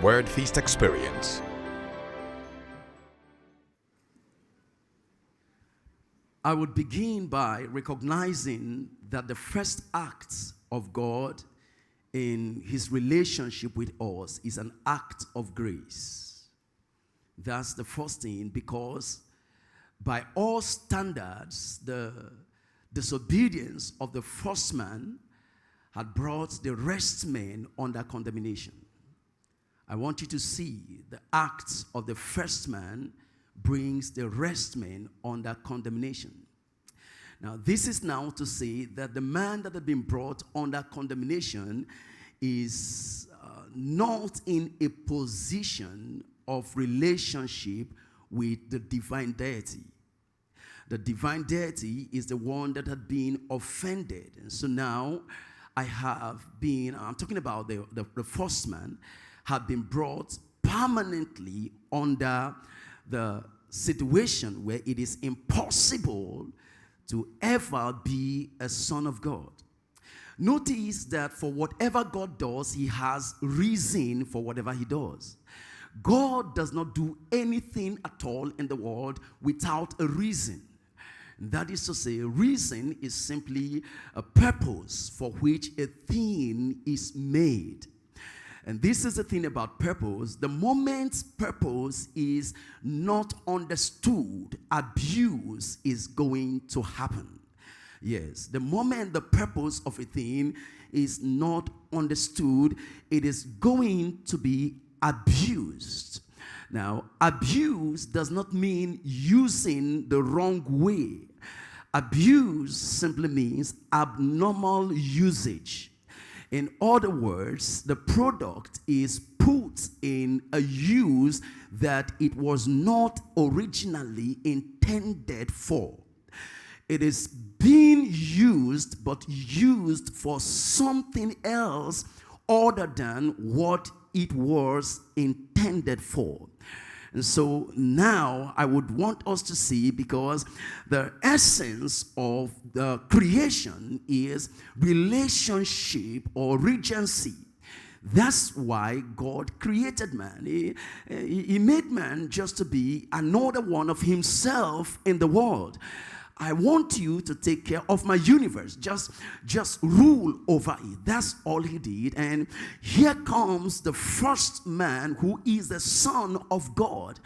Word Feast experience. I would begin by recognizing that the first act of God in his relationship with us is an act of grace. That's the first thing, because by all standards, the disobedience of the first man had brought the rest men under condemnation. I want you to see the acts of the first man brings the rest men under condemnation. Now, this is now to say that the man that had been brought under condemnation is not in a position of relationship with the divine deity. The divine deity is the one that had been offended. And so now I'm talking about the first man, had been brought permanently under the situation where it is impossible to ever be a son of God. Notice that for whatever God does, he has reason for whatever he does. God does not do anything at all in the world without a reason. That is to say, reason is simply a purpose for which a thing is made. And this is the thing about purpose. The moment purpose is not understood, abuse is going to happen. Yes, the moment the purpose of a thing is not understood, it is going to be abused. Now, abuse does not mean using the wrong way. Abuse simply means abnormal usage. In other words, the product is put in a use that it was not originally intended for. It is being used, but used for something else other than what it was intended for. And so now I would want us to see, because the essence of the creation is relationship or regency. That's why God created man. He made man just to be another one of himself in the world. I want you to take care of my universe. Just rule over it. That's all he did. And here comes the first man, who is the Son of God.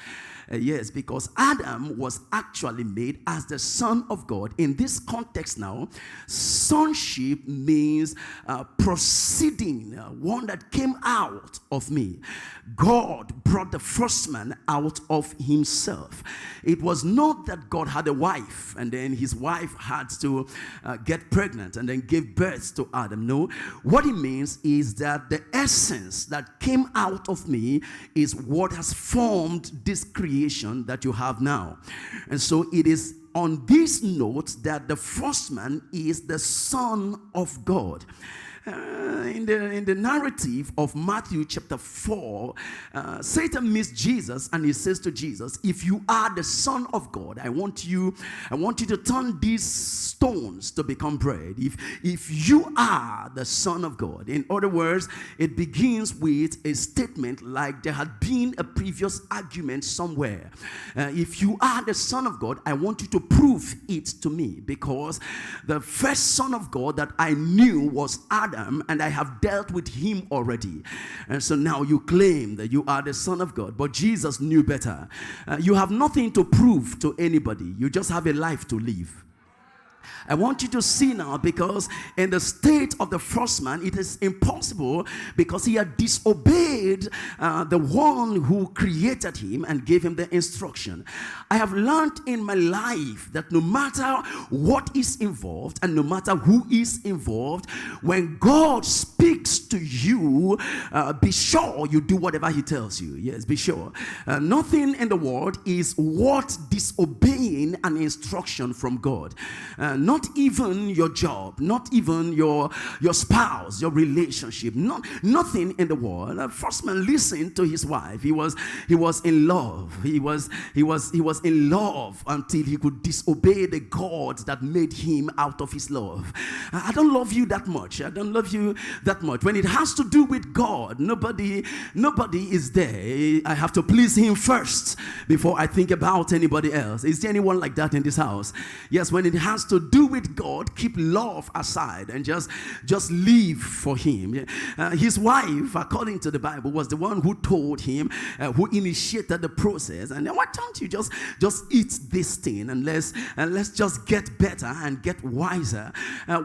Yes, because Adam was actually made as the Son of God. In this context now, sonship means proceeding, one that came out of me. God brought the first man out of himself. It was not that God had a wife and then his wife had to get pregnant and then give birth to Adam. No, what it means is that the essence that came out of me is what has formed this creation that you have now. And so it is on this note that the first man is the Son of God. In the narrative of Matthew chapter 4, Satan meets Jesus and he says to Jesus, if you are the Son of God, I want you to turn these stones to become bread. If you are the Son of God. In other words, it begins with a statement like there had been a previous argument somewhere. If you are the Son of God, I want you to prove it to me, because the first Son of God that I knew was Adam, and I have dealt with him already. And so now you claim that you are the Son of God, but Jesus knew better. You have nothing to prove to anybody. You just have a life to live. I want you to see now, because in the state of the first man, it is impossible, because he had disobeyed the one who created him and gave him the instruction. I have learned in my life that no matter what is involved and no matter who is involved, when God speaks to you, be sure you do whatever he tells you. Yes, be sure. Nothing in the world is worth disobeying an instruction from God. Not even your job, not even your spouse, your relationship, nothing in the world. First man listened to his wife. He was in love. He was in love until he could disobey the God that made him out of his love. I don't love you that much. I don't love you that that much. When it has to do with God, nobody is there. I have to please him first before I think about anybody else. Is there anyone like that in this house? Yes, when it has to do with God, keep love aside and just live for him. His wife, according to the Bible, was the one who told him, who initiated the process. And then why don't you just eat this thing and let's just get better and get wiser.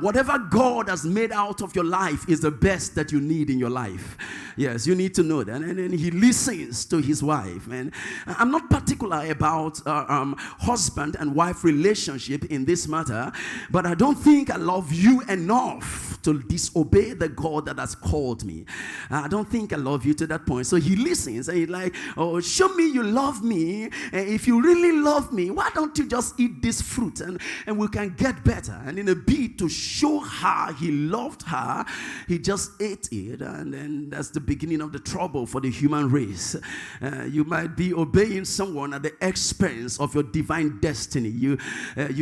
Whatever God has made out of your life is the best that you need in your life. Yes, you need to know that. And then he listens to his wife. And I'm not particular about husband and wife relationship in this matter, but I don't think I love you enough to disobey the God that has called me. I don't think I love you to that point. So he listens and he's like, oh, show me you love me. And if you really love me, why don't you just eat this fruit and we can get better? And in a bid to show her he loved her, he just ate it. And then that's the beginning of the trouble for the human race. You might be obeying someone at the expense of your divine destiny. You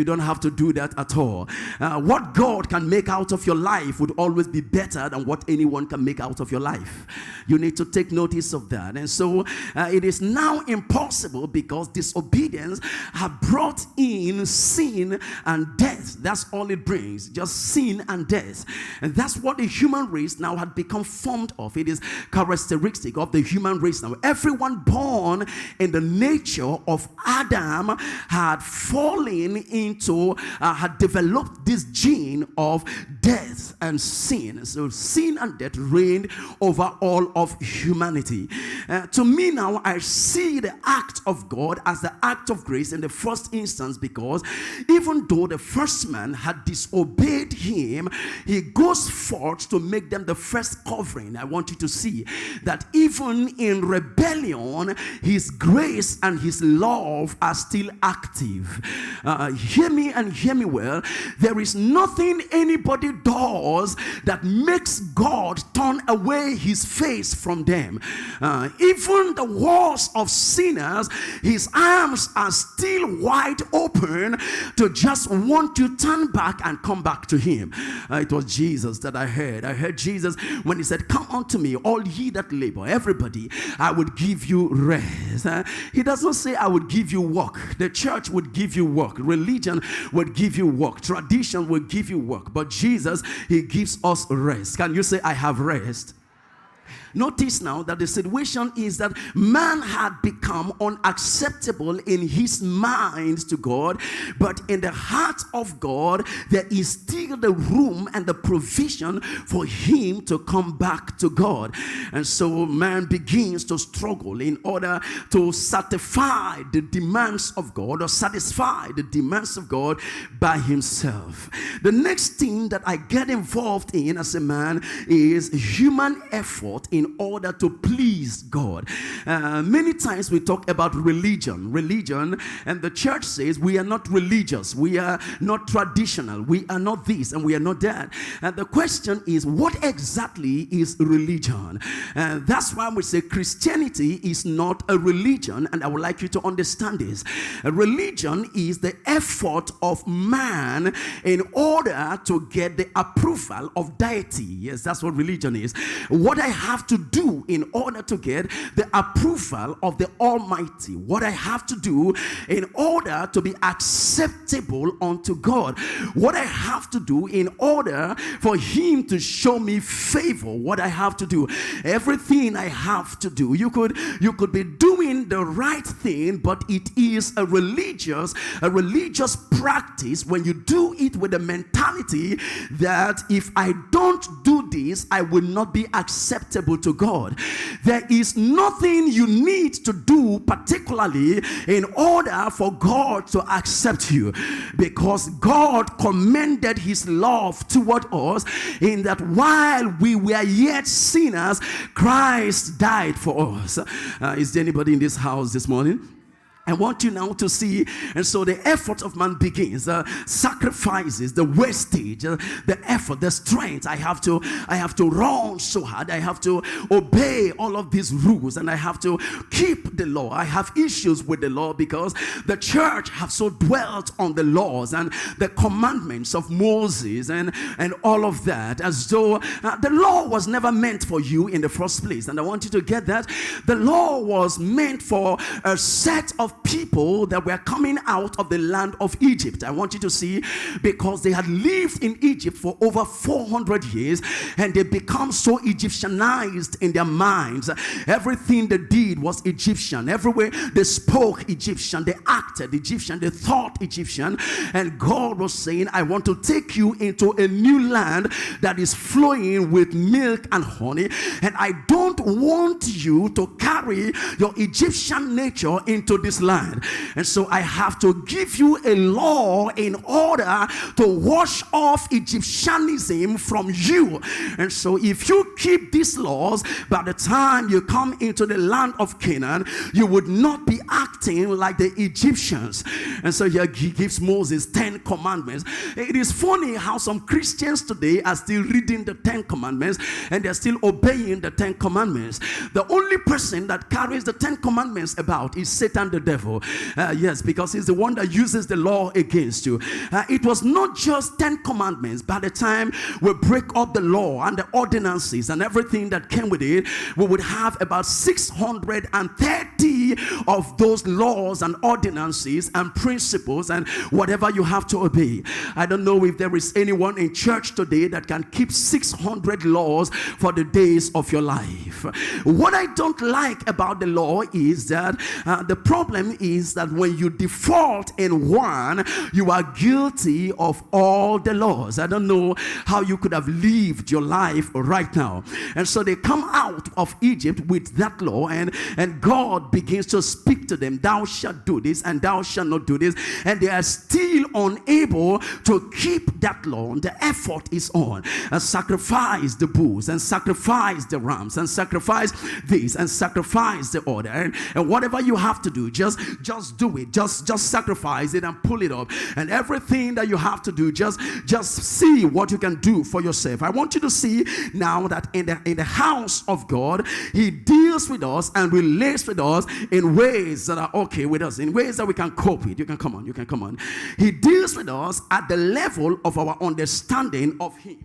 don't have to do that at all. What God can make out of your life would always be better than what anyone can make out of your life. You need to take notice of that. And so it is now impossible because disobedience have brought in sin and death. That's all it brings, just sin and death. And that's what the human race now had become formed of. It is characteristic of the human race now. Everyone born in the nature of Adam had fallen into, had developed this gene of death and sin. So sin and death reigned over all of humanity. To me now, I see the act of God as the act of grace in the first instance, because even though the first man had disobeyed him, he goes forth to make them the first covering. I want you to see that even in rebellion, his grace and his love are still active. Hear me and hear me well. There is nothing anybody does that makes God turn away his face from them. Even the worst of sinners, his arms are still wide open to just want you to turn back and come back to him. It was Jesus that I heard Jesus when he said, come unto me, all ye that labor, everybody, I would give you rest. He does not say I would give you work. The church would give you work. Religion would give you work. Tradition would give you work. But Jesus, he gives us rest. Can you say, I have rest? Notice now that the situation is that man had become unacceptable in his mind to God, but in the heart of God, there is still the room and the provision for him to come back to God. And so man begins to struggle in order to satisfy the demands of God, or satisfy the demands of God by himself. The next thing that I get involved in as a man is human effort in order to please God. Many times we talk about religion, and the church says we are not religious, we are not traditional, we are not this, and we are not that. And the question is, what exactly is religion? That's why we say Christianity is not a religion, and I would like you to understand this. A religion is the effort of man in order to get the approval of deity. Yes, that's what religion is. What I have to do in order to get the approval of the Almighty, what I have to do in order to be acceptable unto God, what I have to do in order for him to show me favor, what I have to do, everything I have to do. You could be doing the right thing, but it is a religious practice when you do it with the mentality that if I don't do this, I will not be acceptable to God. There is nothing you need to do particularly in order for God to accept you, because God commended his love toward us in that while we were yet sinners, Christ died for us. Is there anybody in this house this morning? I want you now to see, and so the effort of man begins. Sacrifices, the wastage, the effort, the strength. I have to run so hard. I have to obey all of these rules, and I have to keep the law. I have issues with the law because the church have so dwelt on the laws and the commandments of Moses and all of that, as though the law was never meant for you in the first place. And I want you to get that the law was meant for a set of people that were coming out of the land of Egypt. I want you to see, because they had lived in Egypt for over 400 years and they become so Egyptianized in their minds. Everything they did was Egyptian. Everywhere they spoke Egyptian, they acted Egyptian, they thought Egyptian. And God was saying, I want to take you into a new land that is flowing with milk and honey, and I don't want you to carry your Egyptian nature into this land. And so I have to give you a law in order to wash off Egyptianism from you. And so if you keep these laws, by the time you come into the land of Canaan, you would not be acting like the Egyptians. And so he gives Moses 10 commandments. It is funny how some Christians today are still reading the 10 commandments and they're still obeying the 10 commandments. The only person that carries the 10 commandments about is Satan the devil. Yes, because he's the one that uses the law against you. It was not just 10 commandments. By the time we break up the law and the ordinances and everything that came with it, we would have about 630 of those laws and ordinances and principles and whatever you have to obey. I don't know if there is anyone in church today that can keep 600 laws for the days of your life. What I don't like about the law is that the problem is that when you default in one, you are guilty of all the laws. I don't know how you could have lived your life right now. And so they come out of Egypt with that law, and God begins to speak to them. Thou shalt do this and thou shalt not do this. And they are still unable to keep that law. The effort is on. And sacrifice the bulls and sacrifice the rams and sacrifice this and sacrifice the other. And whatever you have to do, just do it. Just sacrifice it and pull it up. And everything that you have to do, just see what you can do for yourself. I want you to see now that in the house of God, he deals with us and relates with us in ways that are okay with us, in ways that we can cope with. You can come on. He deals with us at the level of our understanding of him.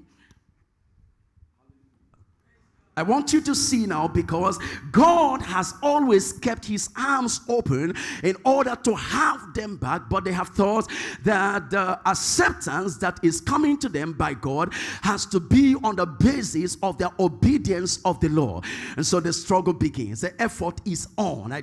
I want you to see now, because God has always kept his arms open in order to have them back, but they have thought that the acceptance that is coming to them by God has to be on the basis of their obedience of the law. And so the struggle begins. The effort is on. I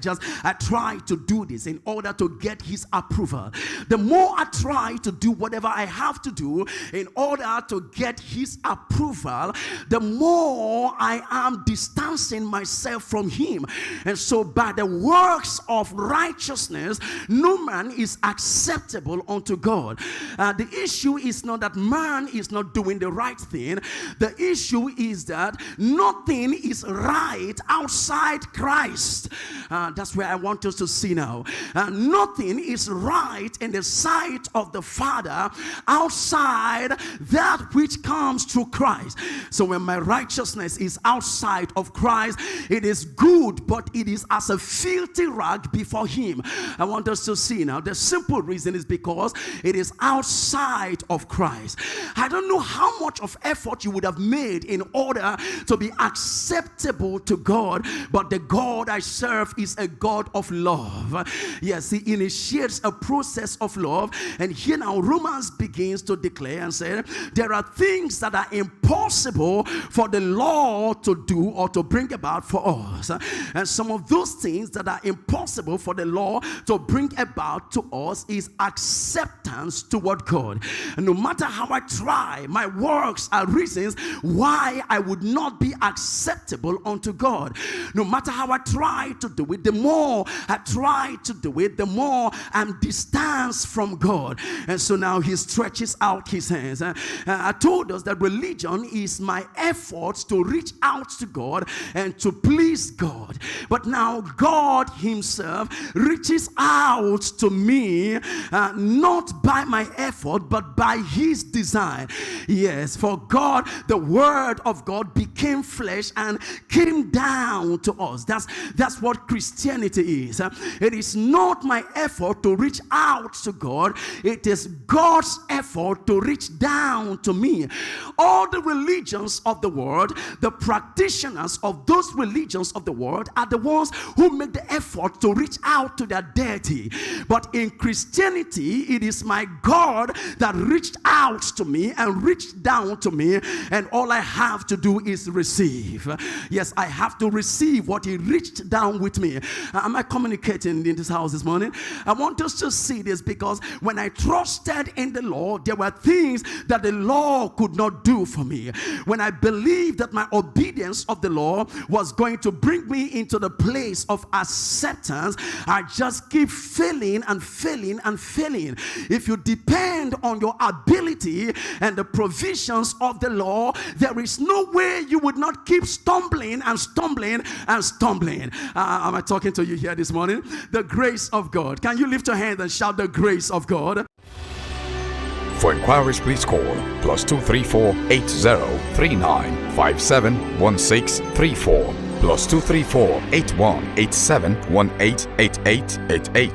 try to do this in order to get his approval. The more I try to do whatever I have to do in order to get his approval, the more I am distancing myself from him. And so by the works of righteousness, no man is acceptable unto God. The issue is not that man is not doing the right thing. The issue is that nothing is right outside Christ. That's where I want us to see now. Nothing is right in the sight of the Father outside that which comes through Christ. So when my righteousness is outside of Christ, it is good, but it is as a filthy rag before him. I want us to see now. The simple reason is because it is outside of Christ. I don't know how much of effort you would have made in order to be acceptable to God, but the God I serve is a God of love. Yes, he initiates a process of love, and here now Romans begins to declare and say there are things that are impossible for the law to do or to bring about for us. And some of those things that are impossible for the law to bring about to us is acceptance toward God. And no matter how I try, my works are reasons why I would not be acceptable unto God. No matter how I try to do it, the more I try to do it, the more I'm distanced from God. And so now he stretches out his hands. I told us that religion is my efforts to reach out out to God and to please God. But now God himself reaches out to me, not by my effort, but by his design. Yes, for God, the word of God became flesh and came down to us. That's what Christianity is. It is not my effort to reach out to God. It is God's effort to reach down to me. All the religions of the world, the practitioners of those religions of the world are the ones who make the effort to reach out to their deity. But in Christianity, it is my God that reached out to me and reached down to me, and all I have to do is receive. Yes, I have to receive what he reached down with me. Am I communicating in this house this morning? I want us to see this, because when I trusted in the Lord, there were things that the law could not do for me. When I believed that my obedience of the law was going to bring me into the place of acceptance, I just keep failing and failing and failing. If you depend on your ability and the provisions of the law, there is no way you would not keep stumbling and stumbling and stumbling. Am I talking to you here this morning? The grace of God. Can you lift your hand and shout the grace of God? For inquiries, please call +234 8039 571634 +234 8187 188888.